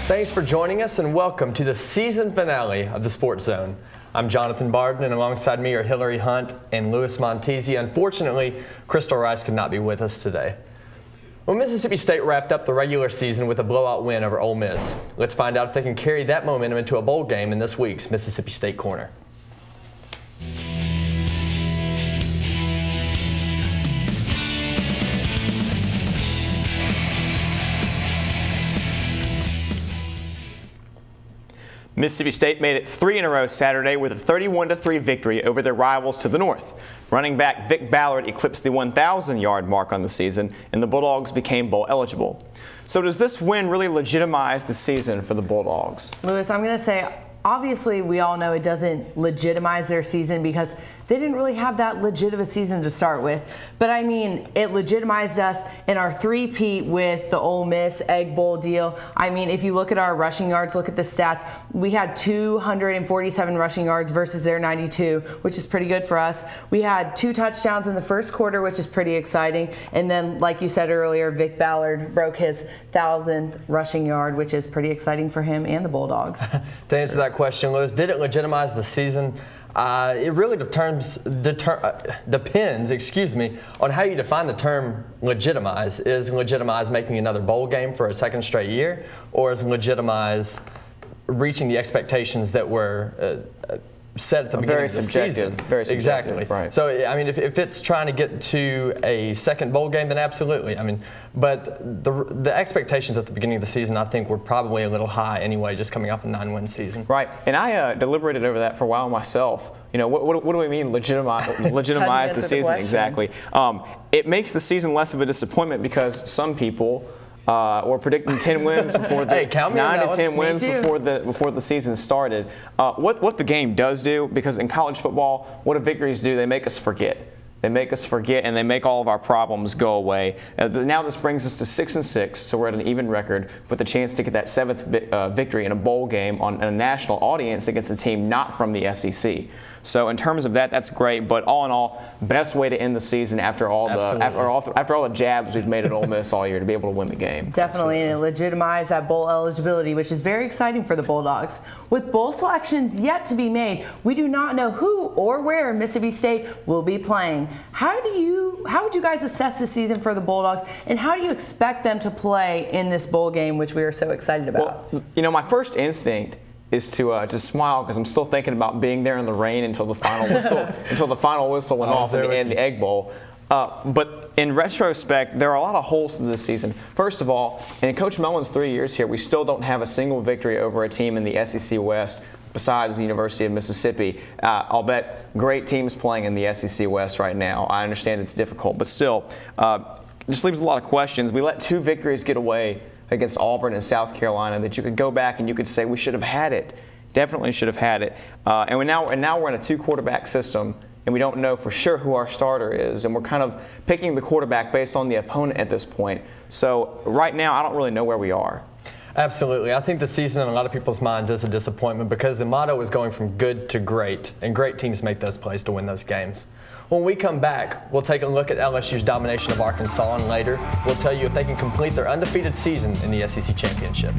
Thanks for joining us and welcome to the season finale of the Sports Zone. I'm Jonathan Barden, and alongside me are Hillary Hunt and Louis Montesi. Unfortunately, Crystal Rice could not be with us today. Well, Mississippi State wrapped up the regular season with a blowout win over Ole Miss. Let's find out if they can carry that momentum into a bowl game in this week's Mississippi State Corner. Mississippi State made it 3 in a row Saturday with a 31-3 victory over their rivals to the north. Running back Vic Ballard eclipsed the 1,000-yard mark on the season, and the Bulldogs became bowl eligible. So does this win really legitimize the season for the Bulldogs? Louis, I'm going to say, obviously we all know it doesn't legitimize their season because they didn't really have that legitimate season to start with. But I mean, it legitimized us in our three-peat with the Ole Miss Egg Bowl deal. I mean, if you look at our rushing yards, look at the stats, we had 247 rushing yards versus their 92, which is pretty good for us. We had 2 touchdowns in the first quarter, which is pretty exciting. And then, like you said earlier, Vic Ballard broke his 1,000th rushing yard, which is pretty exciting for him and the Bulldogs. To answer that question, Louis, did it legitimize the season? It really depends, on how you define the term legitimize. Is legitimize making another bowl game for a second straight year, or is legitimize reaching the expectations that were set at the beginning of the season? Very subjective, exactly. Right. So, I mean, if it's trying to get to a second bowl game, then absolutely. I mean, but the expectations at the beginning of the season, I think, were probably a little high anyway, just coming off a 9-win season. Right. And I deliberated over that for a while myself. You know, what do we mean legitimize the season? Exactly. It makes the season less of a disappointment because some people were predicting 10 wins before the 9 to 10 wins before the season started. What the game does do, because in college football, what do victories do? They make us forget. They make us forget, and they make all of our problems go away. Now this brings us to 6-6, so we're at an even record, with the chance to get that 7th victory in a bowl game on a national audience against a team not from the SEC. So in terms of that, that's great. But all in all, best way to end the season after all the jabs we've made at Ole Miss all year to be able to win the game. Definitely, and it legitimized that bowl eligibility, which is very exciting for the Bulldogs. With bowl selections yet to be made, we do not know who or where Mississippi State will be playing. How would you guys assess the season for the Bulldogs, and how do you expect them to play in this bowl game, which we are so excited about? Well, you know, my first instinct is to smile because I'm still thinking about being there in the rain until the final whistle went off in the Egg Bowl. But in retrospect, there are a lot of holes to this season. First of all, in Coach Mullen's 3 years here, we still don't have a single victory over a team in the SEC West besides the University of Mississippi. I'll bet great teams playing in the SEC West right now. I understand it's difficult, but still, just leaves a lot of questions. We let 2 victories get away against Auburn and South Carolina that you could go back and you could say we should have had it. Definitely should have had it. And now we're in a 2-quarterback system, and we don't know for sure who our starter is, and we're kind of picking the quarterback based on the opponent at this point. So right now, I don't really know where we are. Absolutely. I think the season in a lot of people's minds is a disappointment because the motto is going from good to great, and great teams make those plays to win those games. When we come back, we'll take a look at LSU's domination of Arkansas, and later we'll tell you if they can complete their undefeated season in the SEC Championship.